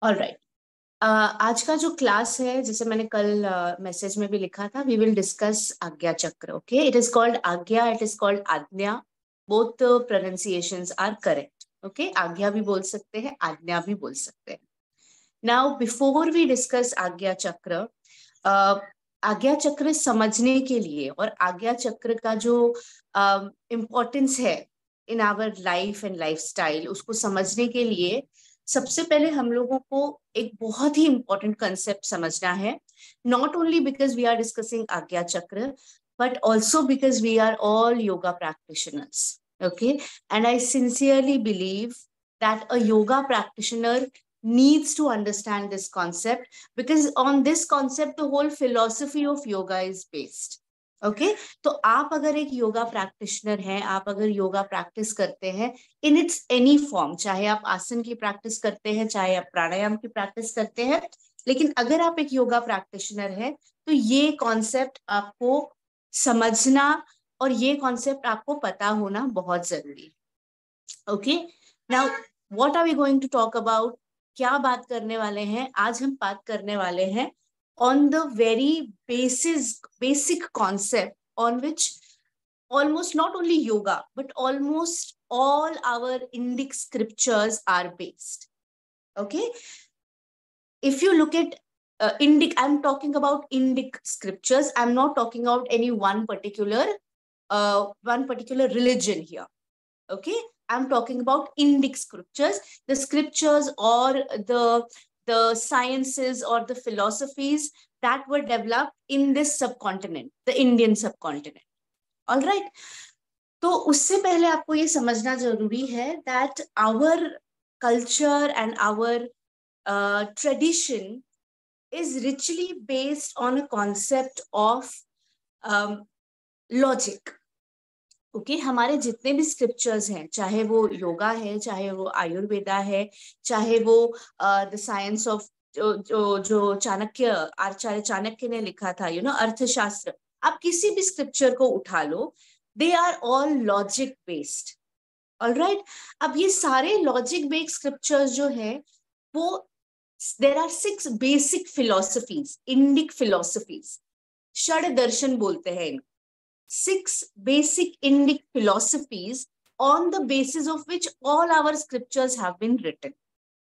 All right. आज का जो क्लास है, जैसे मैंने कल मैसेज में भी लिखा था, we will discuss Ajna chakra. Okay, it is called Ajna, it is called Ajna. Both pronunciations are correct. Okay, Ajna भी बोल सकते हैं, आज्ञा भी बोल सकते हैं. Now before we discuss Ajna चक्र, आज्ञा चक्र समझने के लिए और आज्ञा चक्र का जो इम्पोर्टेंस है in our life and lifestyle, उसको समझने के लिए सबसे पहले हम लोगों को एक बहुत ही इंपॉर्टेंट कंसेप्ट समझना है. Not only because we are discussing Ajna chakra, but also because we are all yoga practitioners. Okay, and I sincerely believe that a yoga practitioner needs to understand this concept, because on this concept the whole philosophy of yoga is based. Okay, तो आप अगर एक yoga practitioner हैं, आप अगर yoga practice करते हैं in its any form, चाहे आप आसन की प्रैक्टिस करते हैं, चाहे आप प्राणायाम की प्रैक्टिस करते हैं, लेकिन अगर आप एक योगा प्रैक्टिशनर हैं तो ये कॉन्सेप्ट आपको समझना और ये कॉन्सेप्ट आपको पता होना बहुत जरूरी है. Okay, now what are we going to talk about? क्या बात करने वाले हैं आज? हम बात करने वाले हैं on the very basic concept on which almost not only yoga but almost all our Indic scriptures are based. Okay, if you look at Indic, I'm talking about Indic scriptures, I'm not talking about any one particular religion here. Okay, I'm talking about Indic scriptures, the scriptures or the sciences or the philosophies that were developed in this subcontinent, the Indian subcontinent. All right. तो उससे पहले आपको ये समझना जरूरी है that our culture and our tradition is richly based on a concept of logic. Okay, हमारे जितने भी स्क्रिप्चर्स हैं, चाहे वो योगा है, चाहे वो आयुर्वेदा है, चाहे वो द साइंस ऑफ जो चाणक्य, आचार्य चाणक्य ने लिखा था, अर्थशास्त्र, आप किसी भी स्क्रिप्चर को उठा लो, they are all logic based. All right, अब ये सारे लॉजिक बेस्ड स्क्रिप्चर्स जो है वो, there are 6 basic philosophies, Indic philosophies, षड दर्शन बोलते हैं इनको. 6 basic Indic philosophies on the basis of which all our scriptures have been written.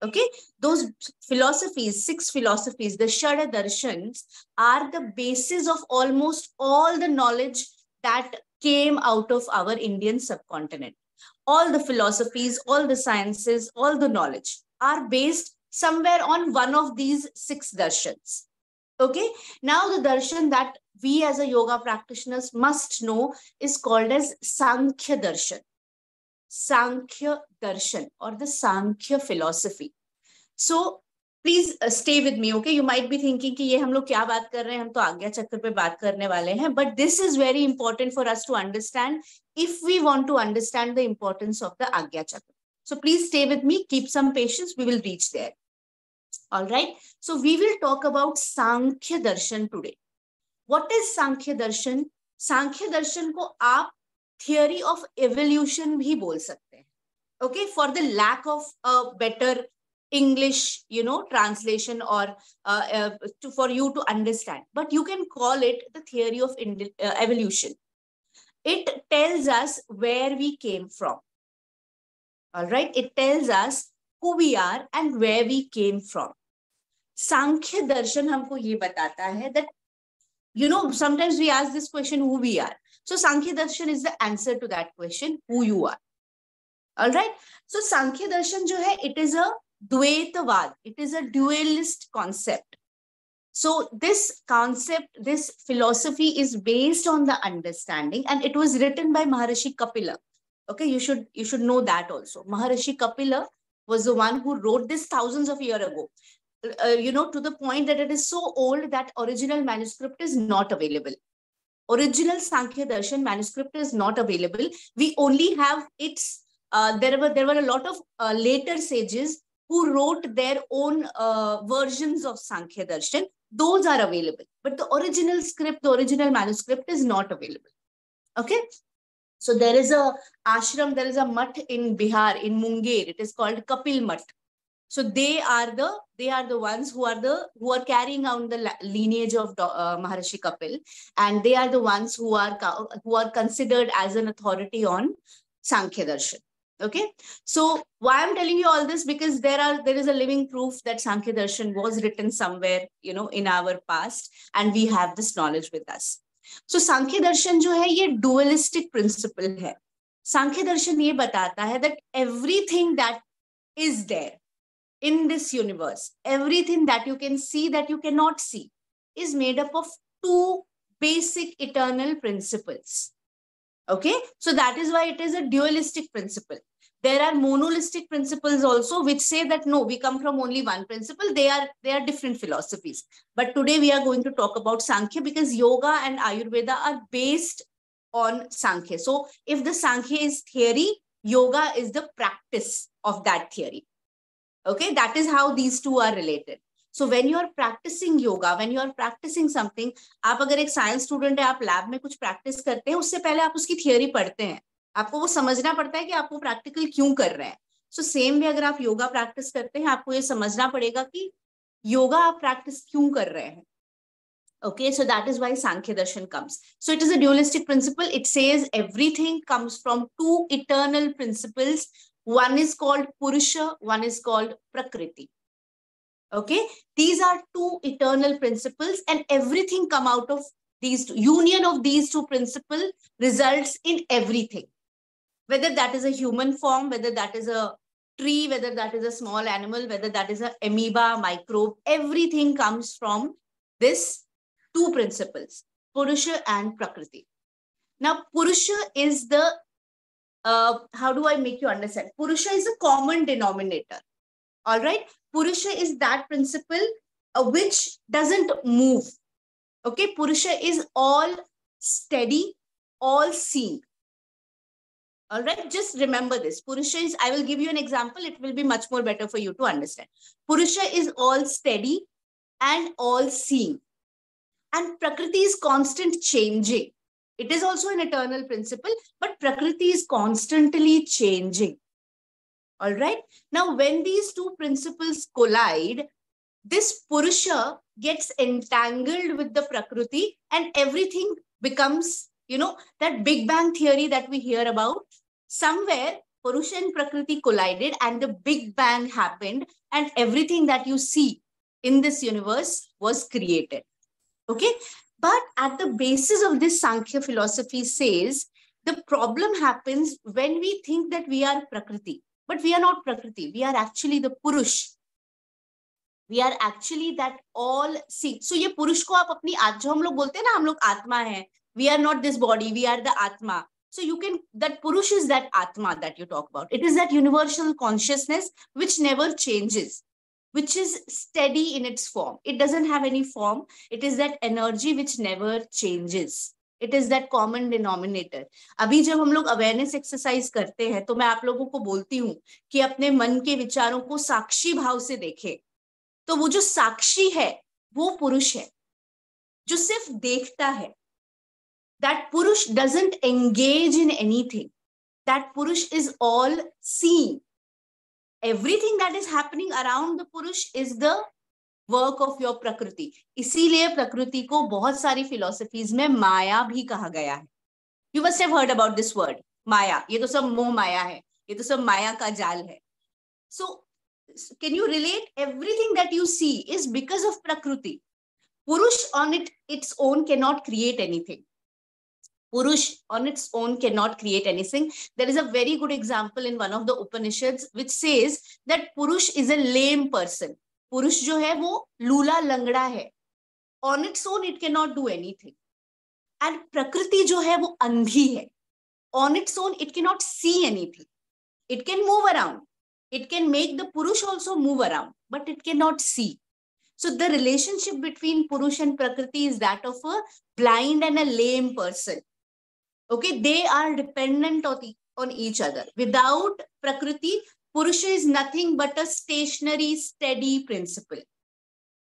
Okay, those philosophies, 6 philosophies, the Shada Darshans, are the basis of almost all the knowledge that came out of our Indian subcontinent. All the philosophies, all the sciences, all the knowledge are based somewhere on one of these 6 darshans. Okay, now the darshan that we as a yoga practitioners must know is called as Sankhya Darshan. Sankhya Darshan or the Sankhya philosophy. So please stay with me. Okay, you might be thinking कि ये हम लोग क्या बात कर रहे हैं, हम तो आज्ञा चक्र पे बात करने वाले हैं, but this is very important for us to understand if we want to understand the importance of the Agnya Chakra. So please stay with me, keep some patience, we will reach there. All right, so we will talk about Sankhya Darshan today. What is Sankhya Darshan? Sankhya Darshan को आप theory of evolution भी बोल सकते हैं. Okay, for the lack of a better English, translation or for you to understand, but you can call it the theory of evolution. It tells us where we came from. All right, it tells us who we are and where we came from. Sankhya Darshan हमको ये बताता है that sometimes we ask this question, who we are. So Sankhya Darshan is the answer to that question, who you are. All right. So Sankhya Darshan जो है, it is a Dvaitavad. It is a dualist concept. So this concept, this philosophy is based on the understanding, and it was written by Maharishi Kapila. Okay, you should know that also. Maharishi Kapila was the one who wrote this thousands of years ago. To the point that it is so old that original manuscript is not available. Original Sankhya Darshan manuscript is not available. We only have its, there were a lot of later sages who wrote their own versions of Sankhya Darshan. Those are available. But the original script, the original manuscript is not available. Okay. So there is a ashram, there is a mutt in Bihar, in Munger. It is called Kapil Mutt. So they are the ones who are carrying out the lineage of Maharishi Kapil, and they are the ones who are considered as an authority on Sankhya Darshan. Okay, so why I'm telling you all this, because there is a living proof that Sankhya Darshan was written somewhere, in our past, and we have this knowledge with us. So Sankhya Darshan जो है ये dualistic principle है. Sankhya Darshan ये बताता है that everything that is there in this universe, everything that you can see, that you cannot see, is made up of two basic eternal principles. Okay, so that is why it is a dualistic principle. There are monolistic principles also, which say that no, we come from only one principle. They are different philosophies. But today we are going to talk about Sankhya, because yoga and Ayurveda are based on Sankhya. So if the Sankhya is theory, yoga is the practice of that theory. Okay, that is how these two are related. So when you are practicing yoga, when you are practicing something, आप अगर एक science student है, आप lab में कुछ practice करते हैं, उससे पहले आप उसकी थियोरी पढ़ते हैं. आपको वो समझना पड़ता है कि आप वो प्रैक्टिकल क्यों कर रहे हैं. सो सेम वे अगर आप योगा प्रैक्टिस करते हैं, आपको ये समझना पड़ेगा कि योगा आप प्रैक्टिस क्यों कर रहे हैं. Okay, so that is why Sankhya Darshan comes. So it is a dualistic principle. It says everything comes from two eternal principles. One is called Purusha, one is called Prakriti. Okay, these are two eternal principles, and everything come out of these two. Union of these two principles results in everything. Whether that is a human form, whether that is a tree, whether that is a small animal, whether that is an amoeba, microbe, everything comes from this two principles, Purusha and Prakriti. Now, Purusha is the, how do I make you understand? Purusha is a common denominator. All right. Purusha is that principle which doesn't move. Okay. Purusha is all steady, all seeing. All right. Just remember this. Purusha is, I will give you an example. It will be much more better for you to understand. Purusha is all steady and all seeing. And Prakriti is constant changing. It is also an eternal principle, but Prakriti is constantly changing. All right. Now, when these two principles collide, this Purusha gets entangled with the Prakriti, and everything becomes, that Big Bang theory that we hear about. Somewhere, Purusha and Prakriti collided, and the Big Bang happened, and everything that you see in this universe was created. Okay. But at the basis of this, Sankhya philosophy says the problem happens when we think that we are Prakriti. But we are not Prakriti. We are actually the Purush. We are actually that all see. So ये पुरुष को आप अपनी जो हम लोग बोलते हैं ना, हम लोग आत्मा है. We are not this body. We are the Atma. So you can, that Purush is that Atma that you talk about. It is that universal consciousness which never changes, which is steady in its form. It doesn't have any form. It is that energy which never changes. It is that common denominator. अभी जब हम लोग awareness exercise करते हैं, तो मैं आप लोगों को बोलती हूँ कि अपने मन के विचारों को साक्षी भाव से देखें. तो वो जो साक्षी है, वो पुरुष है, जो सिर्फ देखता है. That Purush doesn't engage in anything. That Purush is all seeing. Everything that is happening around the Purush is the work of your Prakriti. इसीलिए प्रकृति को बहुत सारी philosophies में माया भी कहा गया है. You must have heard about this word, माया. ये तो सब मोह माया है. ये तो सब माया का जाल है. So, can you relate? Everything that you see is because of Prakriti. Purush on its own cannot create anything. Purush on its own cannot create anything. There is a very good example in one of the Upanishads which says that Purush is a lame person. Purush जो है वो लूला लंगड़ा है. On its own it cannot do anything. And Prakriti जो है वो अंधी है. On its own it cannot see anything. It can move around. It can make the Purush also move around, but it cannot see. So the relationship between Purush and Prakriti is that of a blind and a lame person. Okay, they are dependent on each other. Without Prakriti, Purusha is nothing but a stationary, steady principle.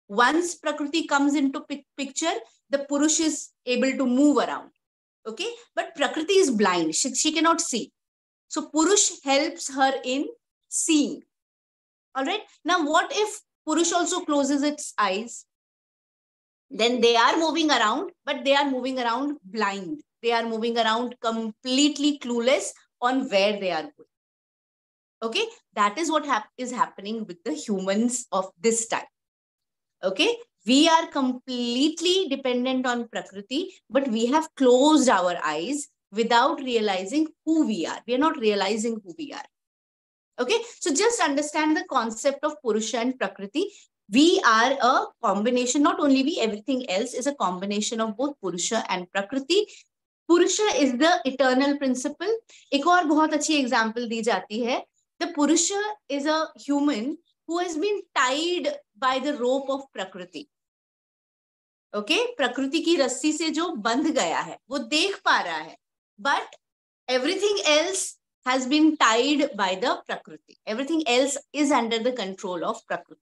Once Prakriti comes into picture, the Purusha is able to move around. Okay, but Prakriti is blind. She cannot see. So Purush helps her in seeing. All right. Now, what if Purush also closes its eyes? Then they are moving around, but they are moving around blind. They are moving around completely clueless on where they are going. Okay. That is what is happening with the humans of this time. Okay. We are completely dependent on Prakriti, but we have closed our eyes without realizing who we are. We are not realizing who we are. Okay. So just understand the concept of Purusha and Prakriti. We are a combination, not only we, everything else is a combination of both Purusha and Prakriti. Purusha is the eternal principle. एक और बहुत अच्छी example दी जाती है. The Purusha is a human who has been tied by the rope of Prakriti. Okay, Prakriti की रस्सी से जो बंध गया है, वो देख पा रहा है. But everything else has been tied by the Prakriti. Everything else is under the control of Prakriti.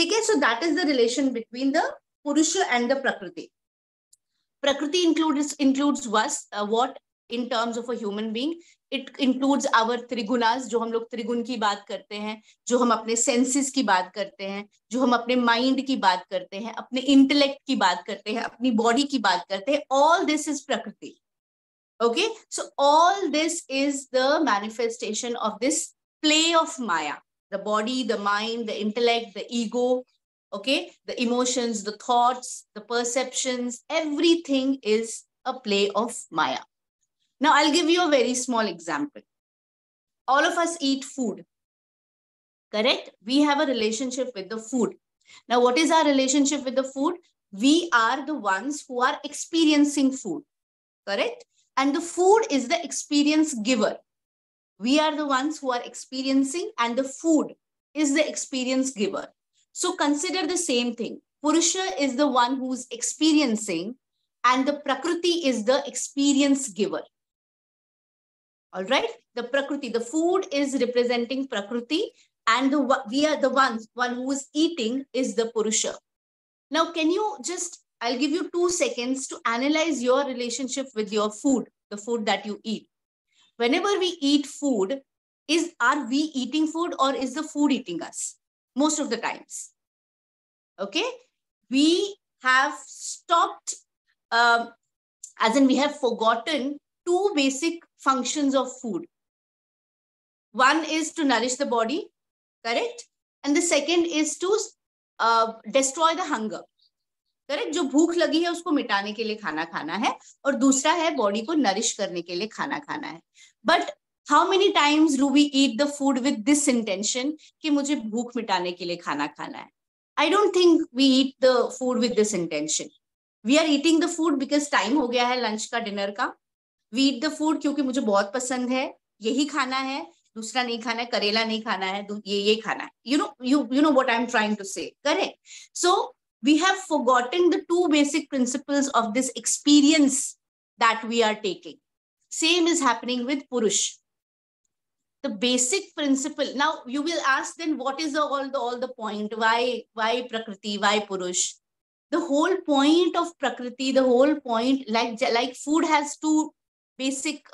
Okay, so that is the relation between the Purusha and the Prakriti. Prakriti includes what in terms of a human being? It includes our त्रिगुणास, जो हम लोग त्रिगुण की बात करते हैं, जो हम अपने सेंसेस की बात करते हैं, जो हम अपने माइंड की बात करते हैं, अपने इंटेलेक्ट की बात करते हैं, अपनी बॉडी की बात करते हैं. All this is Prakriti. Okay, so all this is the manifestation of this play of Maya. The body, the mind, the intellect, the ego, okay, the emotions, the thoughts, the perceptions, everything is a play of Maya. Now, I'll give you a very small example. All of us eat food, correct? We have a relationship with the food. Now, what is our relationship with the food? We are the ones who are experiencing food, correct? And the food is the experience giver. We are the ones who are experiencing, and the food is the experience giver. So consider the same thing. Purusha is the one who's experiencing, and the Prakriti is the experience giver. All right. The Prakriti, the food is representing Prakriti, and we are the one who is eating is the Purusha. Now, can you just, I'll give you 2 seconds to analyze your relationship with your food, the food that you eat. Whenever we eat food, are we eating food or is the food eating us? Most of the times. Okay. We have stopped, as in we have forgotten 2 basic functions of food. One is to nourish the body, correct? And the second is to destroy the hunger. Correct. जो भूख लगी है उसको मिटाने के लिए खाना खाना है, और दूसरा है बॉडी को नरिश करने के लिए खाना खाना है. But how many times do we eat the food with this intention कि मुझे भूख मिटाने के लिए खाना खाना है? I don't think we eat the food with this intention. We are eating the food because time हो गया है लंच का, डिनर का. वी ईट द फूड क्योंकि मुझे बहुत पसंद है, यही खाना है, दूसरा नहीं खाना है, करेला नहीं खाना है, ये खाना है. You know what I'm trying to say, correct? So we have forgotten the 2 basic principles of this experience that we are taking. Same is happening with Purush. The basic principle. Now you will ask, then what is all the point? Why Prakriti? Why Purush? The whole point of Prakriti, the whole point, like food has 2 basic,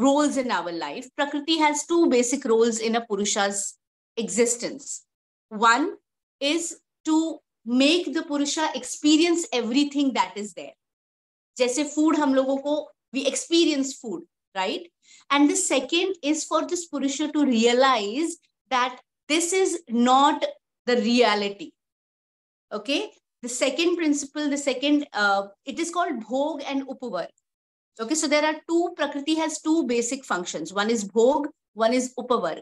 roles in our life. Prakriti has 2 basic roles in a Purusha's existence. One is to make the Purusha experience everything that is there. जैसे food हम लोगों को, we experience food, right? And the second is for this Purusha to realize that this is not the reality. Okay? The second principle, it is called Bhog and Upavar. Okay, so there are 2, Prakriti has 2 basic functions. One is Bhog, one is Upavar.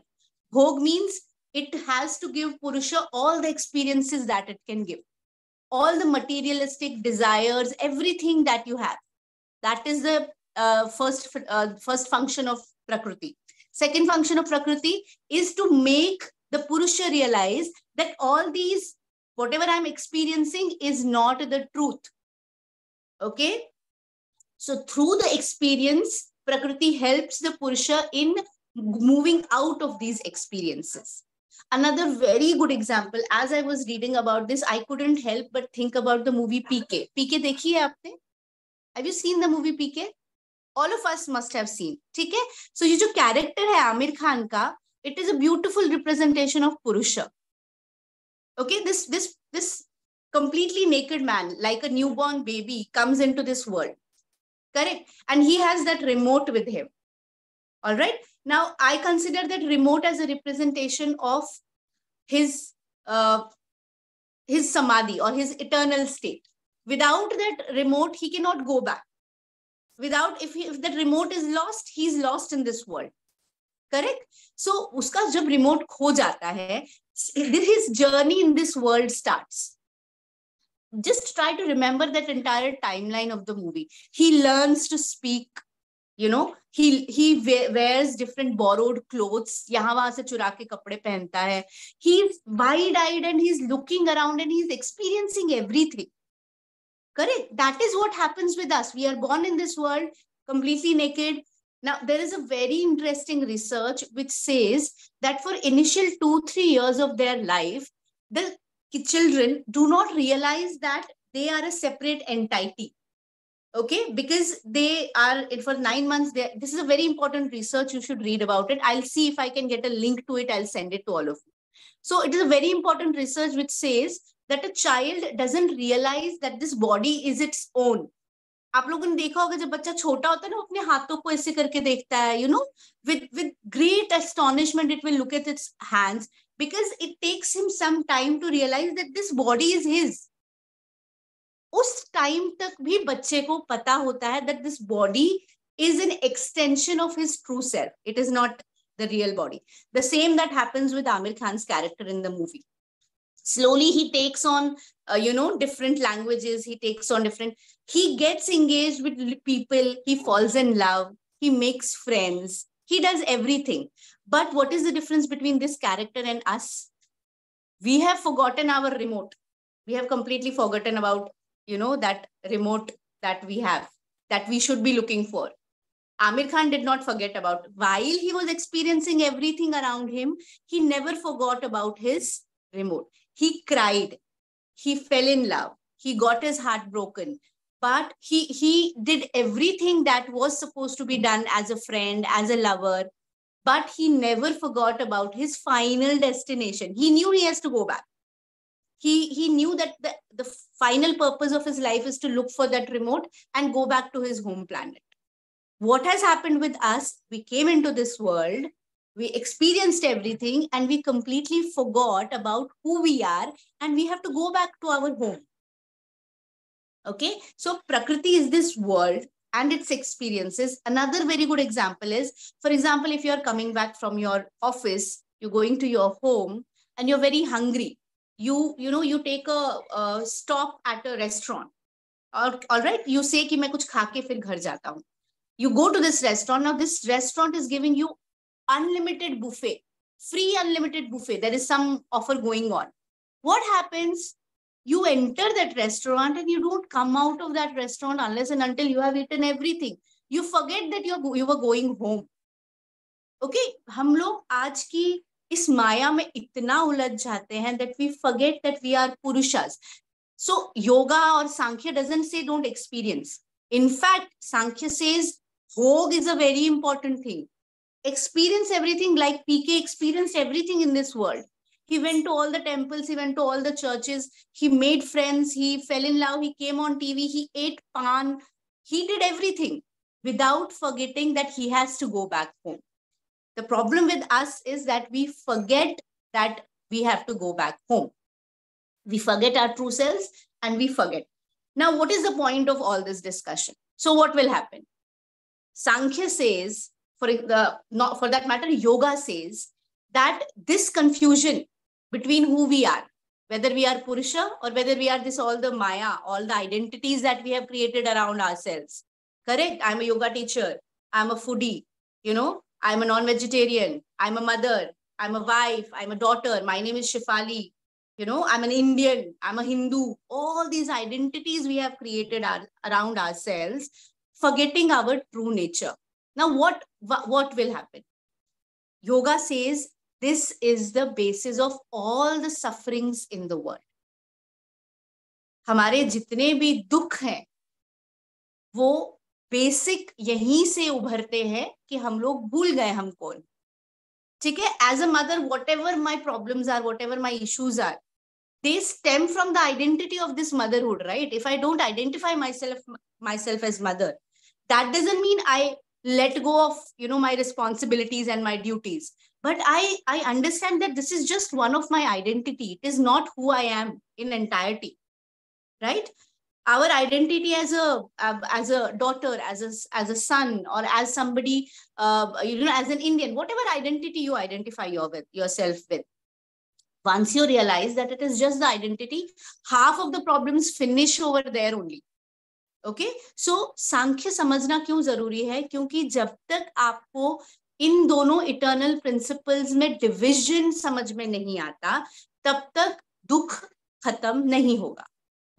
Bhog means it has to give Purusha all the experiences that it can give. All the materialistic desires, everything that you have. That is the first function of Prakriti. Second function of Prakriti is to make the Purusha realize that all these, whatever I'm experiencing is not the truth. Okay? So through the experience, Prakriti helps the Purusha in moving out of these experiences. Another very good example, as I was reading about this, I couldn't help but think about the movie PK. PK देखी है आपने? Have you seen the movie PK? All of us must have seen. ठीक है? So ये जो character है आमिर खान का, It is a beautiful representation of Purusha. Okay, this completely naked man, like a newborn baby, comes into this world. Correct? And he has that remote with him. All right. Now, I consider that remote as a representation of his uh, his samadhi or his eternal state. Without that remote, he cannot go back. Without, if that remote is lost, he is lost in this world. Correct? So, उसका जब remote खो जाता है, his journey in this world starts. Just try to remember that entire timeline of the movie. He learns to speak, you know, he wears different borrowed clothes. यहाँ वहां से चुरा के कपड़े पहनता है. He's wide-eyed and he's looking around and he's experiencing everything. Correct? That is what happens with us. We are born in this world completely naked. Now, there is a very interesting research which says that for initial 2-3 years of their life, the children do not realize that they are a separate entity. Okay, because they are for 9 months. This is a very important research. You should read about it. I'll see if I can get a link to it. I'll send it to all of you. So it is a very important research which says that a child doesn't realize that this body is its own. आप लोगों ने देखा होगा जब बच्चा छोटा होता है ना, अपने हाथों को ऐसे करके देखता है, with great astonishment it will look at its hands, because it takes him some time to realize that this body is his. उस टाइम तक भी बच्चे को पता होता है that this body is an extension of his true self. It is not the real body. The same that happens with Amir Khan's character in the movie. Slowly he takes on, different languages. He gets engaged with people. He falls in love. He makes friends. He does everything. But what is the difference between this character and us? We have forgotten our remote. We have completely forgotten about, that remote that we have, that we should be looking for. Amir Khan did not forget about. While he was experiencing everything around him, he never forgot about his remote. He cried. He fell in love. He got his heart broken. But he did everything that was supposed to be done as a friend, as a lover. But he never forgot about his final destination. He knew he has to go back. He knew that the final purpose of his life is to look for that remote and go back to his home planet. What has happened with us? We came into this world, we experienced everything, and we completely forgot about who we are, and we have to go back to our home. Okay, so Prakriti is this world and its experiences. Another very good example is, for example, if you're coming back from your office, you're going to your home and you're very hungry. You take a stop at a restaurant. All right, you say कि मैं कुछ खा के फिर घर जाता हूँ. You go to this restaurant. Now this restaurant is giving you unlimited buffet, free unlimited buffet. There is some offer going on. What happens? You enter that restaurant and you don't come out of that restaurant unless and until you have eaten everything. You forget that you were going home. Okay, हम लोग आज की इस माया में इतना उलझ जाते हैं that we forget that we are purushas. So yoga or Sankhya doesn't say don't experience. In fact, Sankhya says Bhog is a very important thing. Experience everything, like PK experienced everything in this world. He went to all the temples, he went to all the churches, he made friends, he fell in love, he came on TV, he ate pan, he did everything without forgetting that he has to go back home. The problem with us is that we forget that we have to go back home. We forget our true selves and we forget. Now, what is the point of all this discussion? So what will happen? Sankhya says, for that matter, yoga says that this confusion between who we are, whether we are Purusha or whether we are all the Maya, all the identities that we have created around ourselves. Correct? I'm a yoga teacher. I'm a foodie. I'm a non-vegetarian. I'm a mother. I'm a wife. I'm a daughter. My name is Shifali. I'm an Indian. I'm a Hindu. All these identities we have created around ourselves, forgetting our true nature. Now, what will happen? Yoga says this is the basis of all the sufferings in the world. हमारे जितने भी दुख हैं, वो basic यहीं से उभरते हैं कि हम लोग भूल गए हम कौन. ठीक है, as a mother whatever my problems are, whatever my issues are, they stem from the identity of this motherhood, right? If I don't identify myself as mother, that doesn't mean I let go of, you know, my responsibilities and my duties, but I understand that this is just one of my identity. It is not who I am in entirety, right? Our identity as a daughter, as a son, or as somebody, you know, as an Indian, whatever identity you identify yourself with, once you realize that it is just the identity, half of the problems finish over there only. Okay, so Sankhya समझना क्यों जरूरी है? क्योंकि जब तक आपको इन दोनों eternal principles में डिविजन समझ में नहीं आता, तब तक दुख खत्म नहीं होगा.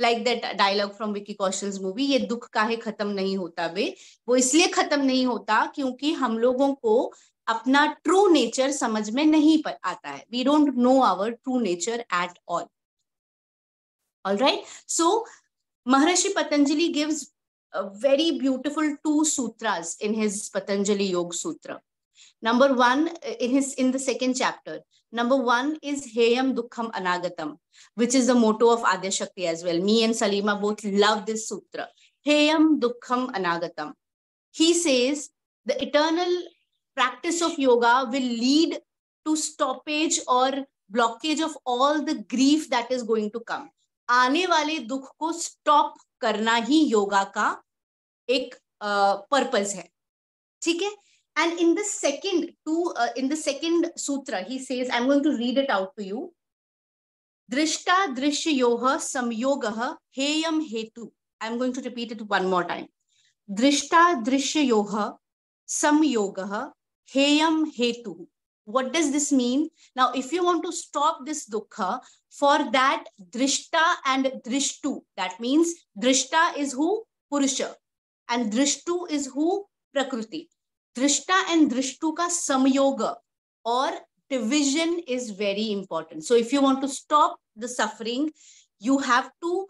Like that dialogue from Vicky Kaushal's movie, ये दुख काहे खत्म नहीं होता बे? वो इसलिए खत्म नहीं होता क्योंकि हम लोगों को अपना ट्रू नेचर समझ में नहीं आता है. We don't know our true nature at all. Alright, so Maharishi Patanjali gives a very beautiful 2 sutras in his Patanjali Yoga Sutra. Number 1, in the second chapter, number 1 is Heyam Dukkham Anagatam, which is the motto of Adya Shakti as well. Me and Salima both love this sutra. Heyam Dukkham Anagatam. He says the eternal practice of yoga will lead to stoppage or blockage of all the grief that is going to come. आने वाले दुख को stop करना ही योगा का एक purpose है. ठीक है, and in the second sutra he says, I am going to read it out to you. दृष्टा दृश्ययोः संयोगः हेयम हेतु. I am going to repeat it one more time. दृष्टा दृश्ययोः संयोगः हेयम हेतु. What does this mean? Now, if you want to stop this dukkha, for that drishta and drishtu, that means drishta is who? Purusha, and drishtu is who? Prakriti. Drishta and drishtu ka samyoga or division is very important. So if you want to stop the suffering, you have to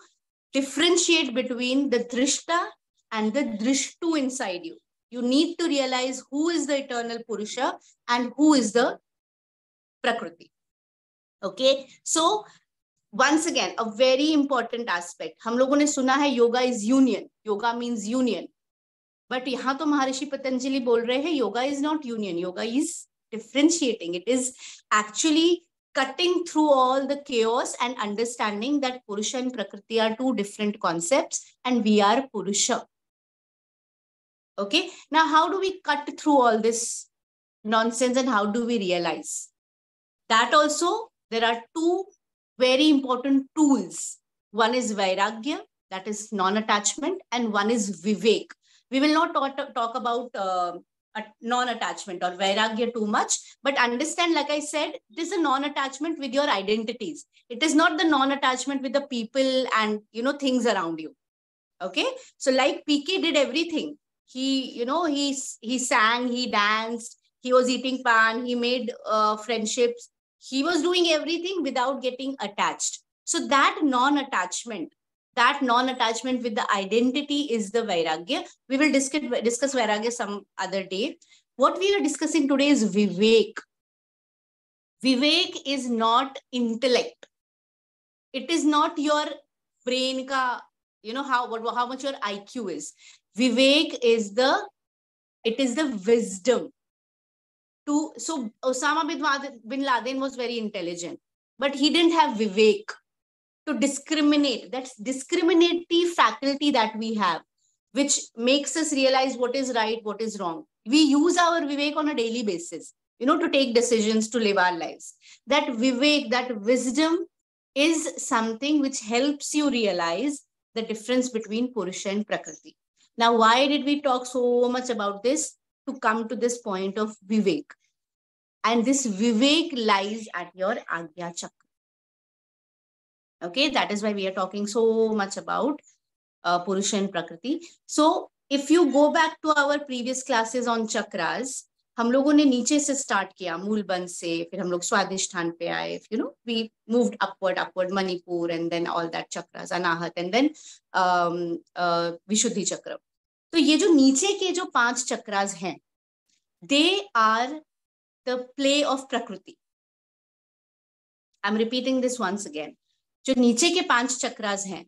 differentiate between the drishta and the drishtu inside you. You need to realize who is the eternal Purusha and who is the Prakriti. Okay, so once again, a very important aspect. हम लोगों ने सुना है yoga is union. Yoga means union. But यहाँ तो महर्षि पतंजलि बोल रहे हैं yoga is not union. Yoga is differentiating. It is actually cutting through all the chaos and understanding that Purusha and Prakriti are 2 different concepts and we are Purusha. Okay, now how do we cut through all this nonsense and how do we realize? That also, there are 2 very important tools. One is Vairagya, that is non-attachment, and one is Vivek. We will not talk about non-attachment or Vairagya too much, but understand, like I said, it is a non-attachment with your identities. It is not the non-attachment with the people and, you know, things around you. Okay, so like PK did everything. He, you know, he sang, he danced, he was eating pan, he made friendships. He was doing everything without getting attached. So that non-attachment with the identity is the Vairagya. We will discuss Vairagya some other day. What we are discussing today is Vivek. Vivek is not intellect. It is not your brain ka, you know, how much your IQ is. Vivek is the wisdom. So Osama bin Laden was very intelligent, but he didn't have Vivek to discriminate. That's discriminative faculty that we have, which makes us realize what is right, what is wrong. We use our Vivek on a daily basis, you know, to take decisions, to live our lives. That Vivek, that wisdom is something which helps you realize the difference between Purusha and Prakriti. Now, why did we talk so much about this? To come to this point of Vivek. And this Vivek lies at your Agnya Chakra. Okay, that is why we are talking so much about Purusha and Prakriti. So, if you go back to our previous classes on chakras, हम लोगों ने नीचे से start किया, मूल बंध से, फिर हम लोग स्वादिष्ठान पे आए, you know, we moved upward, Manipur, and then all that chakras, Anahat, and then Vishuddhi Chakra. तो ये जो नीचे के जो 5 चक्रास हैं, they are the play of Prakriti. I'm repeating this once again. जो नीचे के 5 chakras हैं,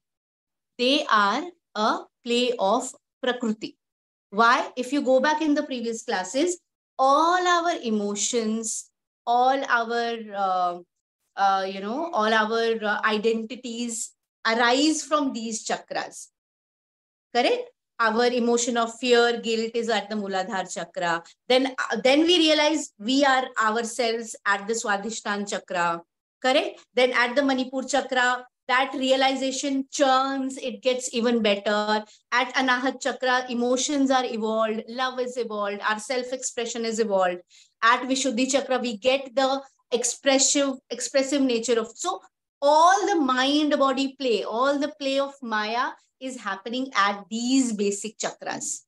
they are a play of Prakriti. Why? If you go back in the previous classes, all our emotions, all our all our identities arise from these chakras. Correct? Our emotion of fear, guilt is at the Muladhara chakra. Then we realize we are ourselves at the Swadhisthana chakra. Correct? Then at the Manipur chakra, that realization churns, it gets even better. At Anahat chakra, emotions are evolved, love is evolved, our self-expression is evolved. At Vishuddhi chakra, we get the expressive nature of, so all the mind body play, all the play of Maya is happening at these basic chakras.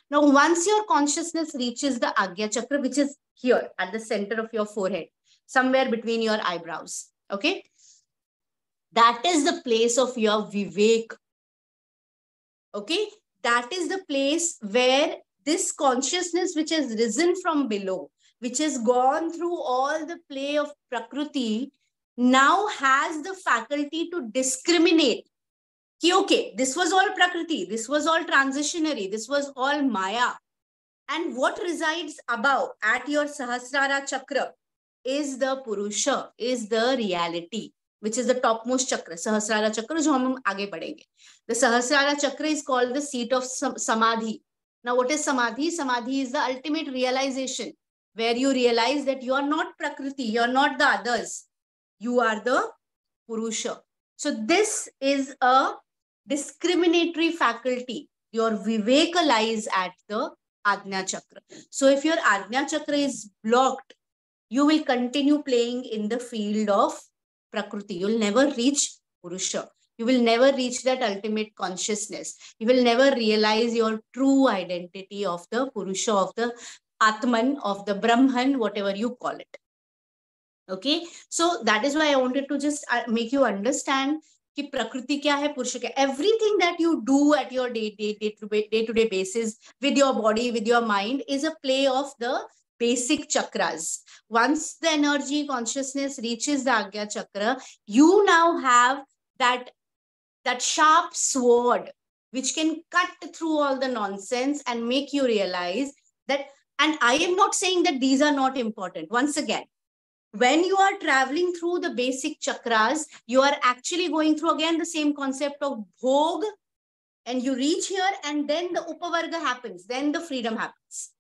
Now, once your consciousness reaches the Agnya chakra, which is here at the center of your forehead, somewhere between your eyebrows, okay, that is the place of your Vivek. Okay, that is the place where this consciousness which has risen from below, which has gone through all the play of Prakriti, now has the faculty to discriminate. Okay, this was all Prakriti, this was all transitionary, this was all Maya. And what resides above at your Sahasrara chakra is the Purusha, is the reality, which is the topmost chakra, Sahasrara chakra, jo hum aage padhenge. The Sahasrara chakra is called the seat of Samadhi. Now, what is Samadhi? Samadhi is the ultimate realization, where you realize that you are not Prakriti, you are not the others, you are the Purusha. So this is a discriminatory faculty. Your Viveka lies at the Agnya chakra. So if your Agnya chakra is blocked, you will continue playing in the field of Prakriti. You will never reach Purusha. You will never reach that ultimate consciousness. You will never realize your true identity of the Purusha, of the Atman, of the Brahman, whatever you call it. Okay, so that is why I wanted to just make you understand कि प्रकृति क्या है, पुरुष क्या. Everything that you do at your day-to-day basis with your body, with your mind, is a play of the basic chakras. Once the energy consciousness reaches the Agnya chakra, you now have that sharp sword which can cut through all the nonsense and make you realize that. And I am not saying that these are not important. Once again, when you are traveling through the basic chakras, you are actually going through again the same concept of bhog, and you reach here, and then the upavarga happens, then the freedom happens.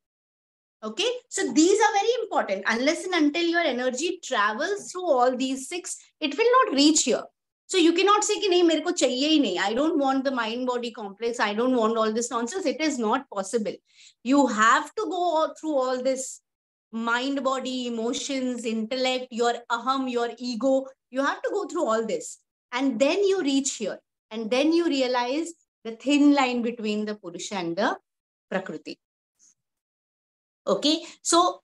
Okay, so these are very important. Unless and until your energy travels through all these 6, it will not reach here. So you cannot say कि नहीं मेरे को चाहिए ही नहीं. I don't want the mind body complex. I don't want all this nonsense. It is not possible. You have to go through all this mind, body, emotions, intellect, your aham, your ego. You have to go through all this. And then you reach here. And then you realize the thin line between the Purusha and the Prakriti. Okay. So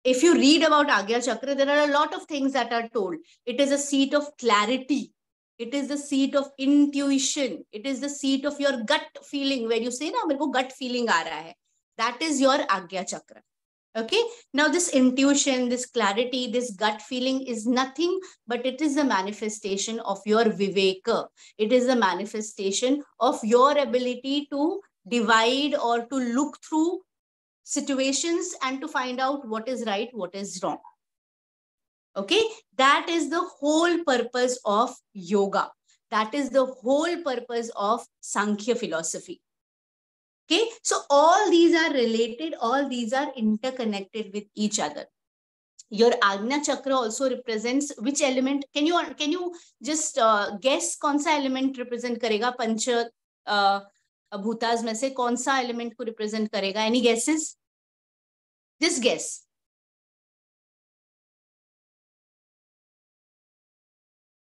if you read about Agnya Chakra, there are a lot of things that are told. It is a seat of clarity. It is the seat of intuition. It is the seat of your gut feeling. Where you say, na, mere ko gut feeling aa raha hai. That is your Agnya Chakra. Okay, now this intuition, this clarity, this gut feeling is nothing but it is the manifestation of your Viveka. It is the manifestation of your ability to divide or to look through situations and to find out what is right, what is wrong. Okay, that is the whole purpose of yoga. That is the whole purpose of Sankhya philosophy. Okay, so all these are related, all these are interconnected with each other. Your Agnya chakra also represents which element? Can you just guess कौन सा element represent करेगा? पंच भूतास में से कौन सा element को represent करेगा? Any guesses? Just guess.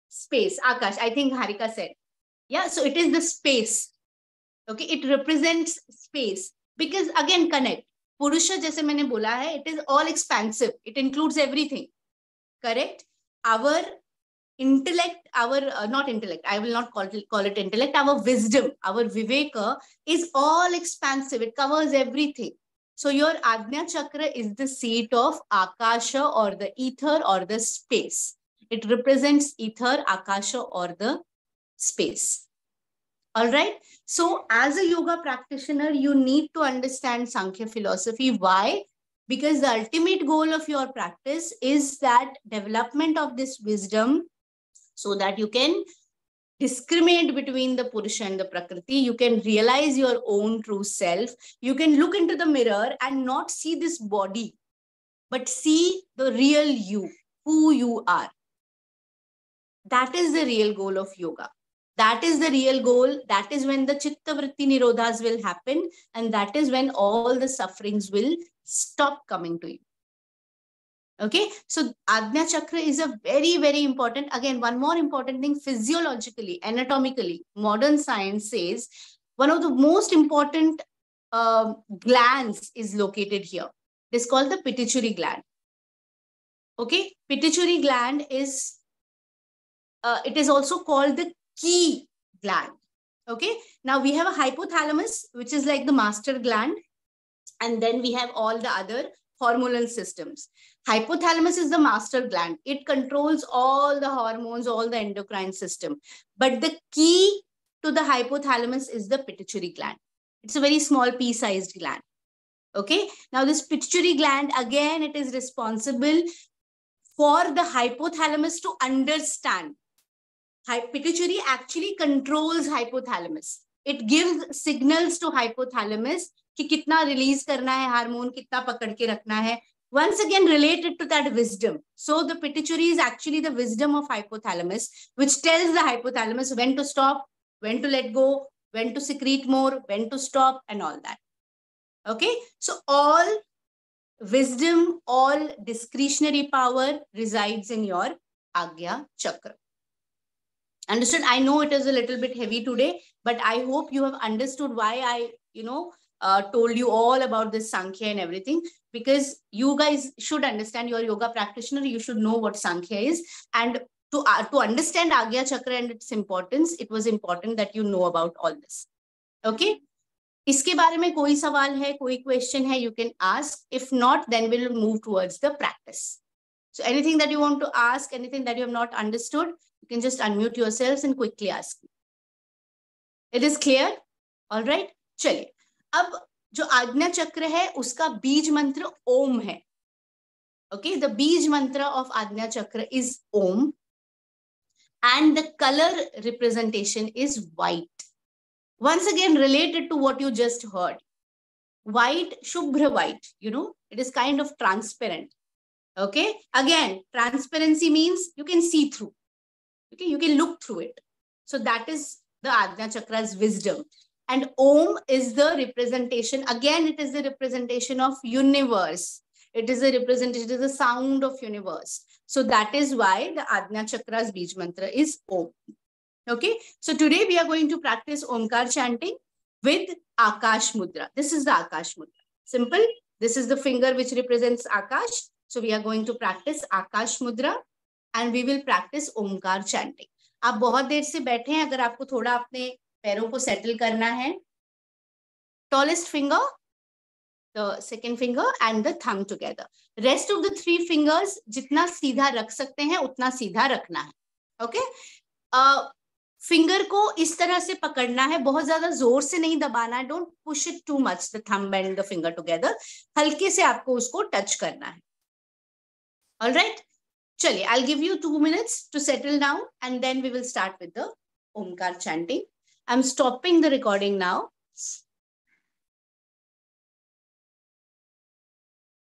Space. Akash, I think Harika said. Yeah, so it is the space. Okay, it represents space because again connect. Purusha जैसे मैंने बोला है, it is all expansive. It includes everything. Correct? Our intellect, our not intellect. I will not call it intellect. Our wisdom, our viveka is all expansive. It covers everything. So your Agnya Chakra is the seat of Akasha or the ether or the space. It represents ether, Akasha or the space. All right. So as a yoga practitioner, you need to understand Sankhya philosophy. Why? Because the ultimate goal of your practice is that development of this wisdom so that you can discriminate between the Purusha and the Prakriti. You can realize your own true self. You can look into the mirror and not see this body, but see the real you, who you are. That is the real goal of yoga. That is the real goal. That is when the Chitta Vritti Nirodhas will happen. And that is when all the sufferings will stop coming to you. Okay, so Agnya Chakra is a very, very important, again, one more important thing, physiologically, anatomically, modern science says one of the most important glands is located here. It is called the pituitary gland. Okay, pituitary gland is, it is also called the key gland. Okay, now we have a hypothalamus, which is like the master gland. And then we have all the other hormonal systems. Hypothalamus is the master gland. It controls all the hormones, all the endocrine system. But the key to the hypothalamus is the pituitary gland. It's a very small pea-sized gland. Okay. Now this pituitary gland, again, it is responsible for the hypothalamus to understand. Pituitary actually controls hypothalamus. It gives signals to hypothalamus कि कितना release करना है hormone, कितना पकड़ के रखना है. Once again related to that wisdom. So the pituitary is actually the wisdom of hypothalamus, which tells the hypothalamus when to stop, when to let go, when to secrete more, when to stop, and all that. Okay, so all wisdom, all discretionary power resides in your Agnya Chakra. Understood? I know it is a little bit heavy today, but I hope you have understood why I, told you all about this Sankhya and everything, because you guys should understand, you're a yoga practitioner, you should know what Sankhya is. And to understand Agnya Chakra and its importance, it was important that you know about all this. Okay? इसके बारे में कोई सवाल है, कोई question है, you can ask. If not, then we'll move towards the practice. So anything that you want to ask, anything that you have not understood, you can just unmute yourselves and quickly ask. It is clear? All right? चलिए. अब जो आज्ञा चक्र है उसका बीज मंत्र ओम है. Okay, the बीज मंत्र of आज्ञा चक्र is Om, and the color representation is white. Once again, related to what you just heard. White, Shubhra white, it is kind of transparent. Okay, again, transparency means you can see through. Okay, you can look through it. So that is the Agnya Chakra's wisdom. And Om is the representation. Again, it is the representation of universe. It is a representation, it is the sound of universe. So that is why the Agnya Chakra's Bij Mantra is Om. Okay, so today we are going to practice Omkar chanting with Akash Mudra. This is the Akash Mudra. Simple. This is the finger which represents Akash. So we are going to practice Akash Mudra and we will practice Omkar chanting. आप बहुत देर से बैठे हैं, अगर आपको थोड़ा अपने पैरों को सेटल करना है, tallest finger, the second finger and the thumb together. Rest of the three fingers जितना सीधा रख सकते हैं उतना सीधा रखना है. Okay? फिंगर को इस तरह से पकड़ना है, बहुत ज्यादा जोर से नहीं दबाना है. Don't push it too much, the thumb and the finger together. हल्के से आपको उसको टच करना है. ऑलराइट, चलिए, I will give you 2 minutes to settle down and then we will start with the Omkar chanting. I'm stopping the recording now.